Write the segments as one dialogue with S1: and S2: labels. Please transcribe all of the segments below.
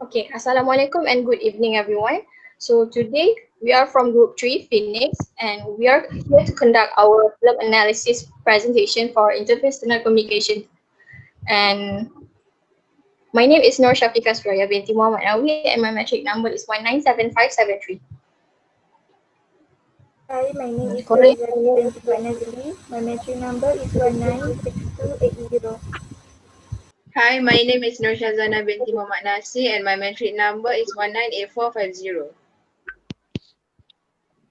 S1: Okay, Assalamualaikum and good evening, everyone. So today we are from Group 3, Pheonix, and we are here to conduct our film analysis presentation for interpersonal communication. And my name is Nur Shafiqah Suraya binti Muhammad Awi, and my metric number is 1975573.
S2: Hi, my name is
S1: Correct.
S2: Faizali binti Nazli. My metric number is 196280.
S3: Hi, my name is Nur Shazana binti Muhammad Nasi and my metric number is 198450.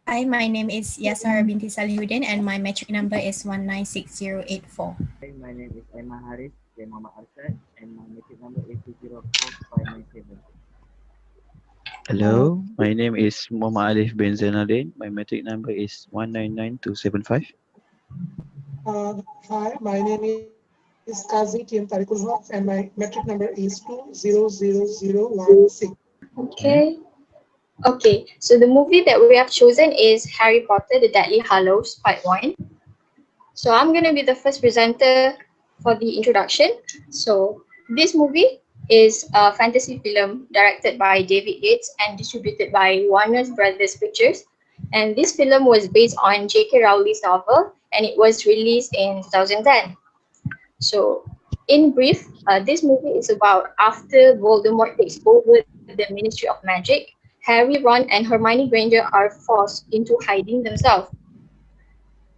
S4: Hi, my name is Yasara binti Salihuddin and my metric number is 196084.
S5: Hi, my name is Emma Haris bin Muhammad Arshad and my metric number is 204597.
S6: Hello, my name is Muhammad Alif bin Zainuddin. My metric number is 199275.
S7: Hi, my name is Kazi Tim Tariqul Haq and my metric number is 200016.
S1: Okay. Okay, so the movie that we have chosen is Harry Potter, The Deathly Hallows, Part 1. So I'm going to be the first presenter for the introduction. So this movie is a fantasy film directed by David Yates and distributed by Warner Brothers Pictures. And this film was based on J.K. Rowling's novel and it was released in 2010. So in brief, this movie is about after Voldemort takes over the Ministry of Magic, Harry, Ron, and Hermione Granger are forced into hiding themselves.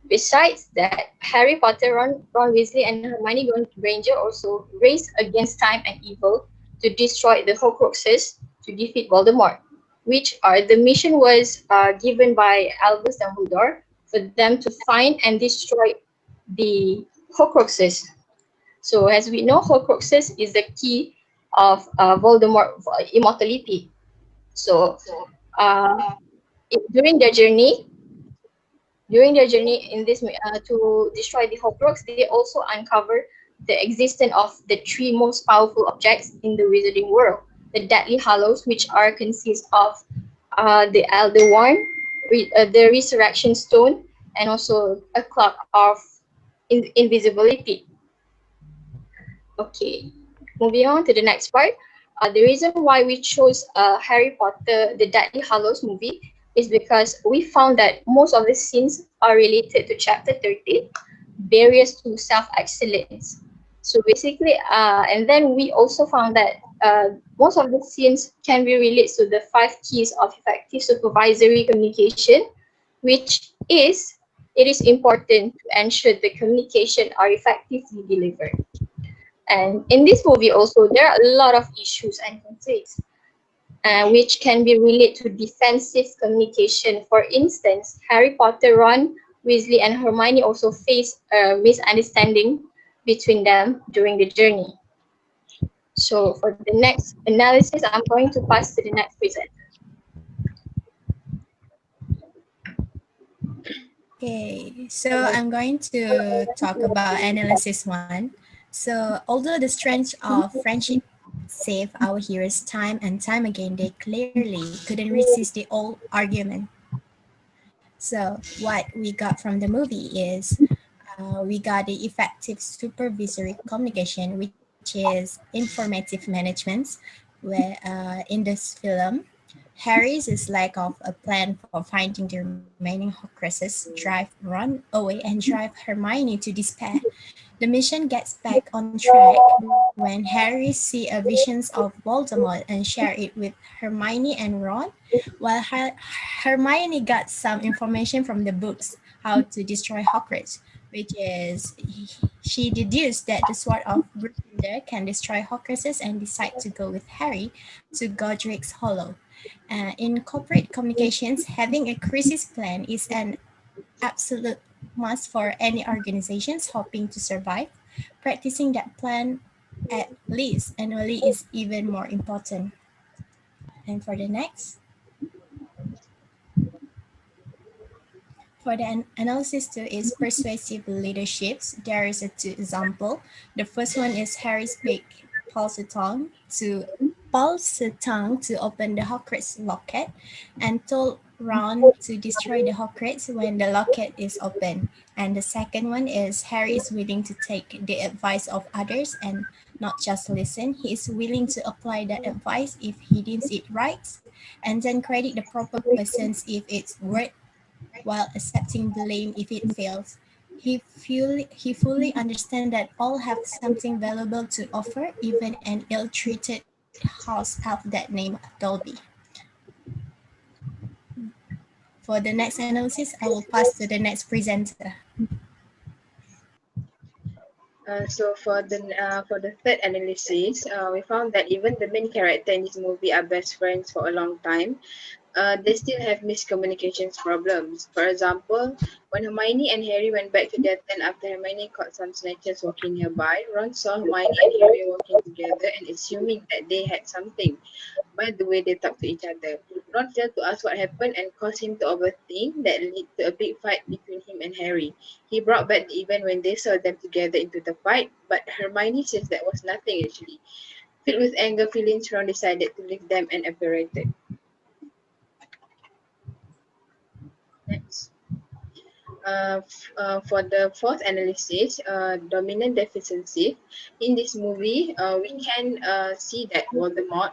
S1: Besides that, Harry Potter, Ron Weasley, and Hermione Granger also race against time and evil to destroy the Horcruxes to defeat Voldemort, which the mission was given by Albus Dumbledore for them to find and destroy the Horcruxes. So as we know, Horcruxes is the key of Voldemort immortality. So uh, during their journey, in this to destroy the Horcrux, they also uncover the existence of the three most powerful objects in the wizarding world: the Deathly Hallows, which are consist of the Elder Wand, the Resurrection Stone, and also a cloak of invisibility. Okay, moving on to the next part. The reason why we chose Harry Potter, the Deathly Hallows movie is because we found that most of the scenes are related to chapter 13, barriers to self-excellence. So basically, and then we also found that most of the scenes can be related to the 5 keys of effective supervisory communication, which is it is important to ensure the communication are effectively delivered. And in this movie also, there are a lot of issues and conflicts which can be related to defensive communication. For instance, Harry Potter, Ron, Weasley, and Hermione also face a misunderstanding between them during the journey. So for the next analysis, I'm going to pass to the next presenter.
S4: Okay, so I'm going to talk about analysis one. So although the strength of friendship saved our heroes time and time again, they clearly couldn't resist the old argument. So what we got from the movie is we got the effective supervisory communication, which is informative management, where in this film, Harry's is lack of a plan for finding the remaining Horcruxes drive Ron away and drive Hermione to despair. The mission gets back on track when Harry see a visions of Voldemort and share it with Hermione and Ron, while Hermione got some information from the books how to destroy Horcrux, which is she deduced that the Sword of Gryffindor can destroy Horcruxes and decide to go with Harry to Godric's Hollow. In corporate communications, having a crisis plan is an absolute must for any organizations hoping to survive. Practicing that plan at least annually is even more important. And for the next, for the analysis two is persuasive leaderships. There is a two example. The first one is Harry's big Pulsatong to open the Horcrux locket and told Ron to destroy the Horcrux when the locket is open. And the second one is Harry is willing to take the advice of others and not just listen. He is willing to apply that advice if he deems it right, and then credit the proper persons if it's worth, while accepting blame if it fails. He fully understands that all have something valuable to offer, even an ill-treated house elf that named Dolby. For the next analysis, I will pass to the next presenter.
S3: So for the third analysis, we found that even the main character in this movie are best friends for a long time. They still have miscommunications problems. For example, when Hermione and Harry went back to their tent after Hermione caught some snatchers walking nearby, Ron saw Hermione and Harry walking together and assuming that they had something by the way they talk to each other. Ron failed to ask what happened and caused him to overthink that led to a big fight between him and Harry. He brought back the event when they saw them together into the fight, but Hermione says that was nothing actually. Filled with anger feelings, Ron decided to leave them and evaporated. Next. For the fourth analysis, dominant deficiency. In this movie, we can see that Voldemort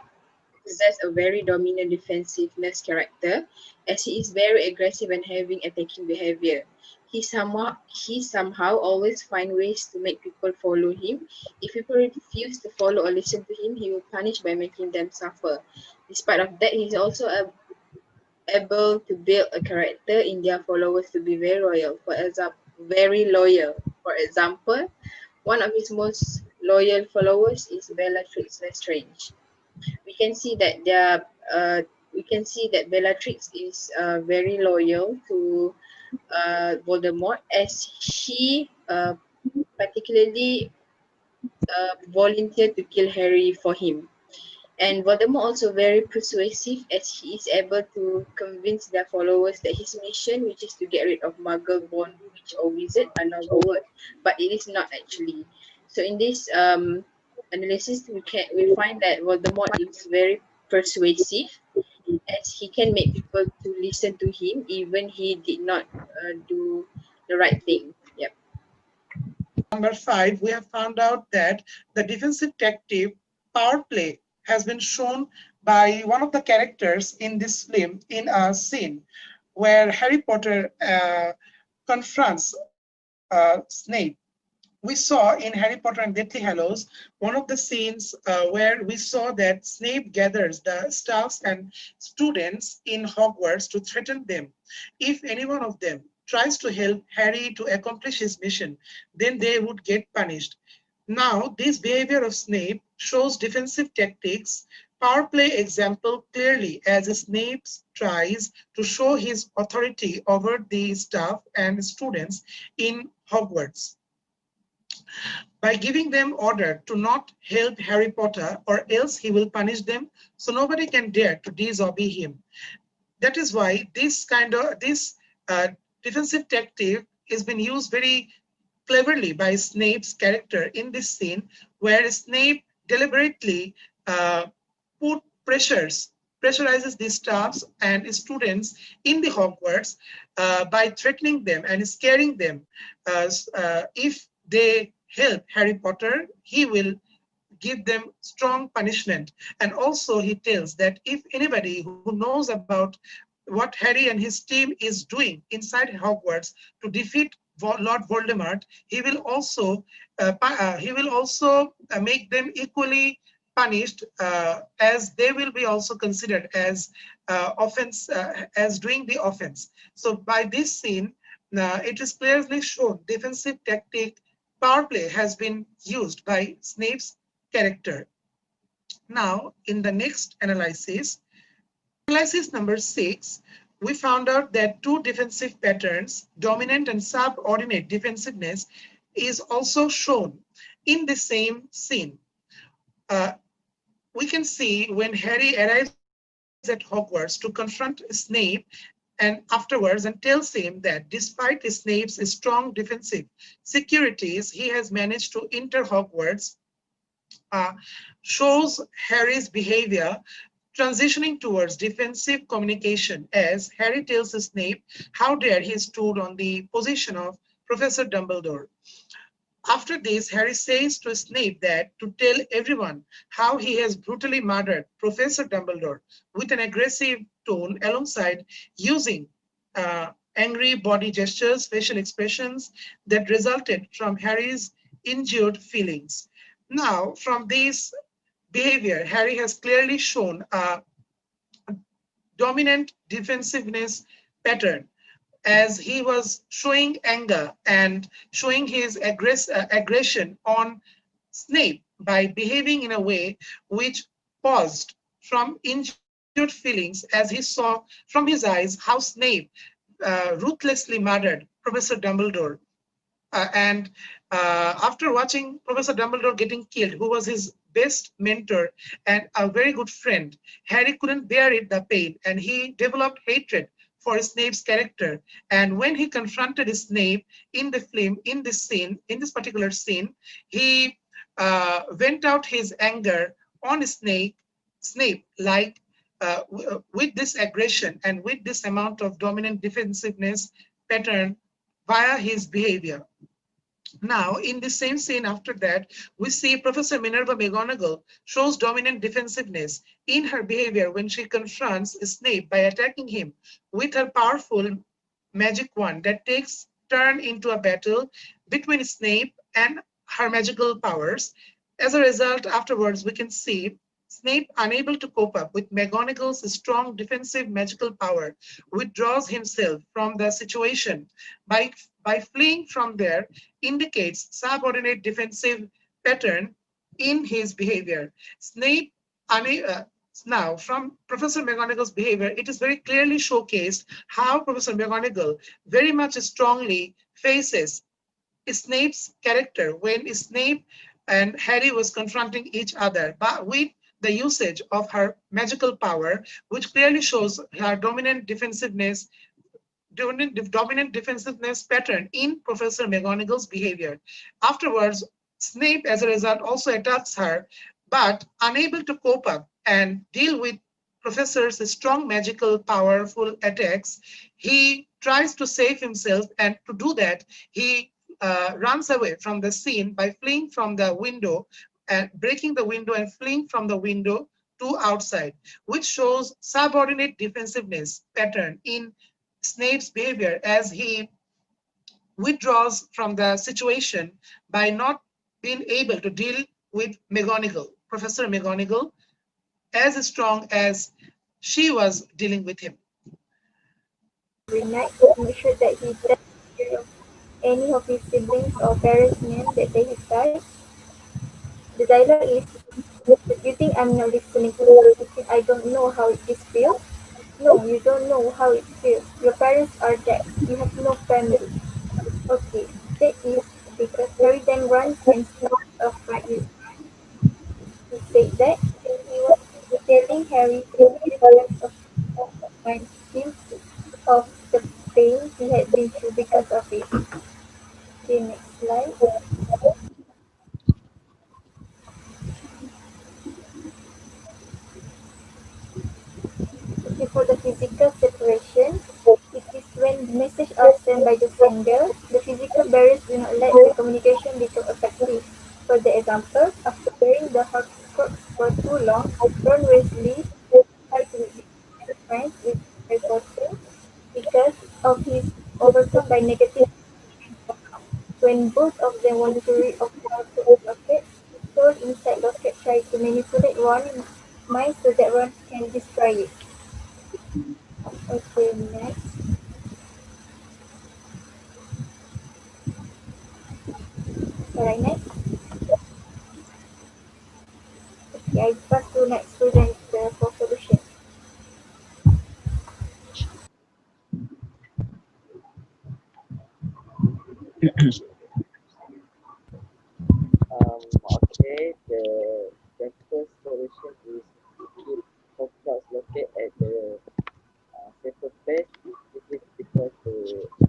S3: possess a very dominant defensiveness character, as he is very aggressive and having attacking behavior. He somehow always find ways to make people follow him. If people refuse to follow or listen to him, he will punish by making them suffer. Despite of that, he is also able to build a character in their followers to be very loyal. For example, very loyal. For example, one of his most loyal followers is Bellatrix Lestrange. We can see that Bellatrix is very loyal to Voldemort, as she particularly volunteered to kill Harry for him. And Voldemort also very persuasive, as he is able to convince their followers that his mission, which is to get rid of Muggle-born witch or wizard, are not forward, but it is not actually. So in this analysis, we find that Voldemort is very persuasive, as he can make people to listen to him even he did not do the right thing. Yep.
S7: Number 5, we have found out that the defensive tactic power play has been shown by one of the characters in this film in a scene where Harry Potter confronts Snape. We saw in Harry Potter and Deathly Hallows one of the scenes where we saw that Snape gathers the staffs and students in Hogwarts to threaten them. If any one of them tries to help Harry to accomplish his mission, then they would get punished. Now, this behavior of Snape shows defensive tactics power play example clearly, as Snape tries to show his authority over the staff and students in Hogwarts by giving them order to not help Harry Potter, or else he will punish them, so nobody can dare to disobey him. That is why this defensive tactic has been used very cleverly by Snape's character in this scene, where Snape deliberately pressurizes the staffs and students in the Hogwarts by threatening them and scaring them. If they help Harry Potter, he will give them strong punishment. And also he tells that if anybody who knows about what Harry and his team is doing inside Hogwarts to defeat Lord Voldemort, he will also make them equally punished, as they will be also considered as offense, as doing the offense. So by this scene, it is clearly shown defensive tactic power play has been used by Snape's character. Now, in the next analysis number 6, we found out that two defensive patterns, dominant and subordinate defensiveness, is also shown in the same scene. We can see when Harry arrives at Hogwarts to confront Snape and afterwards and tells him that despite Snape's strong defensive securities, he has managed to enter Hogwarts, shows Harry's behavior transitioning towards defensive communication, as Harry tells Snape how dare he stood on the position of Professor Dumbledore. After this, Harry says to Snape that to tell everyone how he has brutally murdered Professor Dumbledore with an aggressive tone alongside using angry body gestures, facial expressions that resulted from Harry's injured feelings. Now, from this behavior, Harry has clearly shown a dominant defensiveness pattern as he was showing anger and showing his aggression on Snape by behaving in a way which paused from injured feelings as he saw from his eyes how Snape ruthlessly murdered Professor Dumbledore. And after watching Professor Dumbledore getting killed, who was his best mentor and a very good friend, Harry couldn't bear it, the pain, and he developed hatred for Snape's character. And when he confronted Snape in the film, in this scene, in this particular scene, he went out his anger on Snape like with this aggression and with this amount of dominant defensiveness pattern via his behavior. Now, in the same scene after that, we see Professor Minerva McGonagall shows dominant defensiveness in her behavior when she confronts Snape by attacking him with her powerful magic wand that takes turn into a battle between Snape and her magical powers. As a result, afterwards, we can see Snape, unable to cope up with McGonagall's strong defensive magical power, withdraws himself from the situation by, by fleeing from there, indicates subordinate defensive pattern in his behavior. Snape, now from Professor McGonagall's behavior, it is very clearly showcased how Professor McGonagall very much strongly faces Snape's character when Snape and Harry was confronting each other, but with the usage of her magical power, which clearly shows her dominant defensiveness pattern in Professor McGonagall's behavior. Afterwards, Snape, as a result, also attacks her, but unable to cope up and deal with Professor's strong magical, powerful attacks, he tries to save himself, and to do that, he runs away from the scene by fleeing from the window and breaking the window and fleeing from the window to outside, which shows subordinate defensiveness pattern in Snape's behavior as he withdraws from the situation by not being able to deal with Professor McGonagall, as strong as she was dealing with him.
S2: Every night to make sure that he doesn't hear of any of his siblings or parents' name that they have died. The dialogue is, "Do you think I'm not listening to you? You think I don't know how this feels? No, you don't know how it feels. Your parents are dead. You have no family." Okay, that is because Harry then runs and starts a fight with him. He said that he was telling Harry to keep rest of mind him of the pain he had been through because of it. Okay, next slide. Okay, for the physical separation, it is when messages are sent by the sender, the physical barriers do not let the communication become effective. For the example, after wearing the Horcrux for too long, Ron Weasley tried to be friends with Harry Potter because of his overcome by negative when both of them want to rid of the Horcrux locket. Those inside locket try to manipulate Ron's mind so that Ron can destroy it. Okay, next. Alright, next. Okay, I pass to next student for solution.
S5: Okay, the first solution is to keep Hopcroft's locket at the safer place. This is because to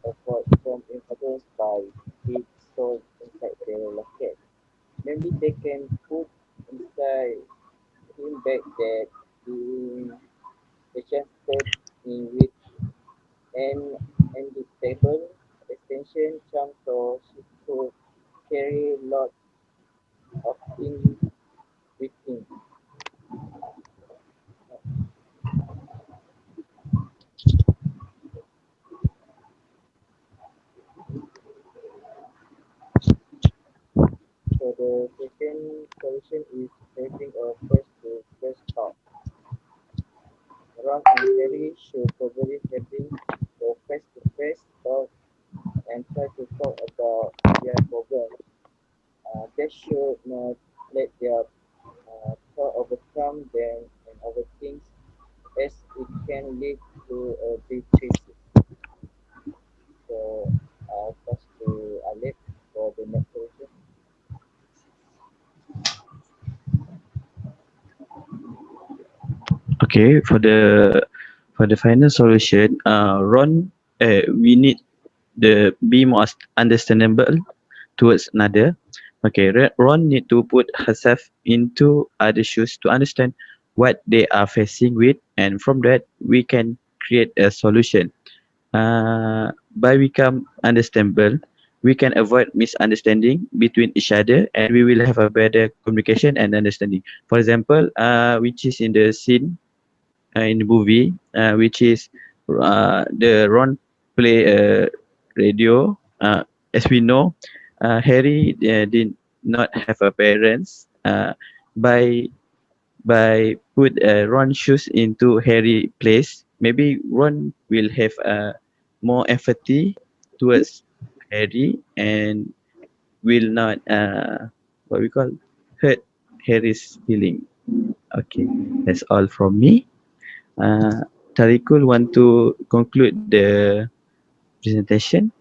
S5: avoid from influence by being stored inside the locket. Maybe they can put inside him back there in between. So the second solution is having a face-to-face talk. Ron and Harry should probably having a face-to-face talk and try to talk about their problems. They should not let their thought overcome them and overthink as it can lead to a big crisis. So I'll pass to Alif for the next solution.
S6: Okay, for the final solution, Ron, we need the be more understandable towards another. Okay, Ron need to put herself into other shoes to understand what they are facing with, and from that we can create a solution. By become understandable, we can avoid misunderstanding between each other, and we will have a better communication and understanding. For example, which is in the scene in the movie, which is the Ron play a radio. As we know, Harry did not have a parents. By put Ron shoes into Harry place, maybe Ron will have more empathy towards Harry and will not what we call hurt Harry's feeling. Okay, that's all from me. Tarikul want to conclude the presentation.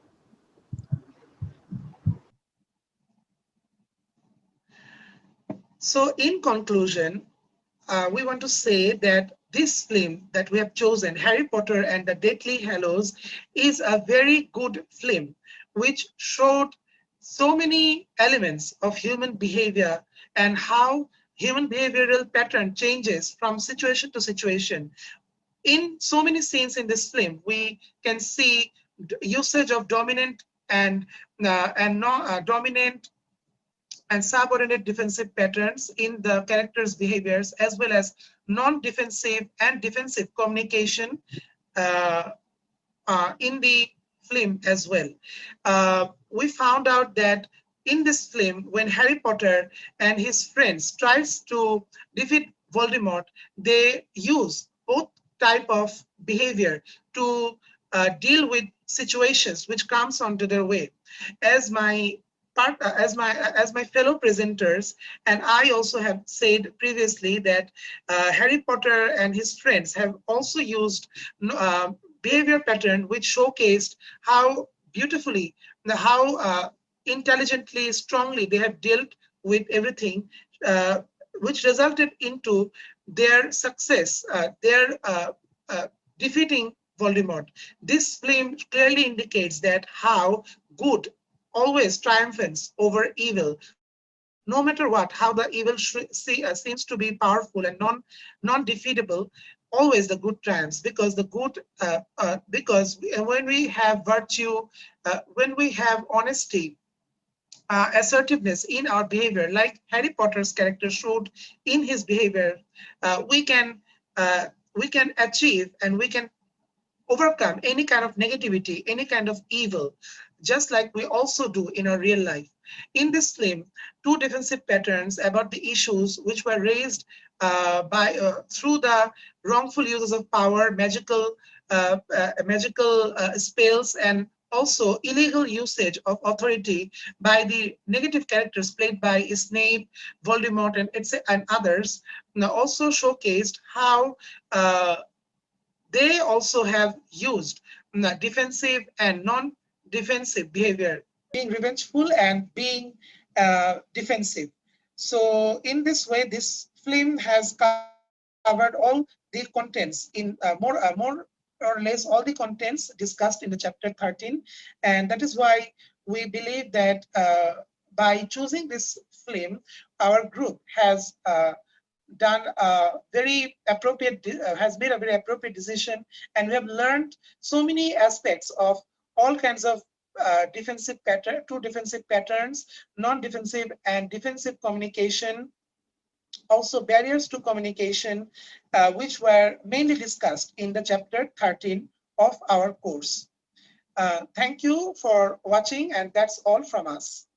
S7: So, in conclusion, we want to say that this film that we have chosen, Harry Potter and the Deathly Hallows, is a very good film which showed so many elements of human behavior and how human behavioral pattern changes from situation to situation. In so many scenes in this film, we can see usage of dominant and dominant and subordinate defensive patterns in the characters' behaviors, as well as non-defensive and defensive communication uh, in the film as well. We found out that in this film, when Harry Potter and his friends tries to defeat Voldemort, they use both type of behavior to deal with situations which comes onto their way. As my as my fellow presenters and I also have said previously that Harry Potter and his friends have also used behavior pattern which showcased how beautifully, how intelligently, strongly they have dealt with everything, uh, which resulted into their success, their defeating Voldemort. This film clearly indicates that how good always triumphs over evil, no matter what, how the evil seems to be powerful and non-defeatable. Always the good triumphs because the good because when we have virtue, when we have honesty, assertiveness in our behavior, like Harry Potter's character showed in his behavior, we can achieve and we can overcome any kind of negativity, any kind of evil, just like we also do in our real life. In this film, two defensive patterns about the issues which were raised by through the wrongful uses of power, magical spells, and also illegal usage of authority by the negative characters played by Snape, Voldemort, and others. Now also showcased how they also have used defensive and non-defensive behavior, being revengeful and being defensive. So in this way, this film has covered all the contents in more or less all the contents discussed in the chapter 13, and that is why we believe that by choosing this film, our group done a very appropriate has made a very appropriate decision, and we have learned so many aspects of all kinds of two defensive patterns, non-defensive and defensive communication, also barriers to communication, which were mainly discussed in the chapter 13 of our course. Thank you for watching, and that's all from us.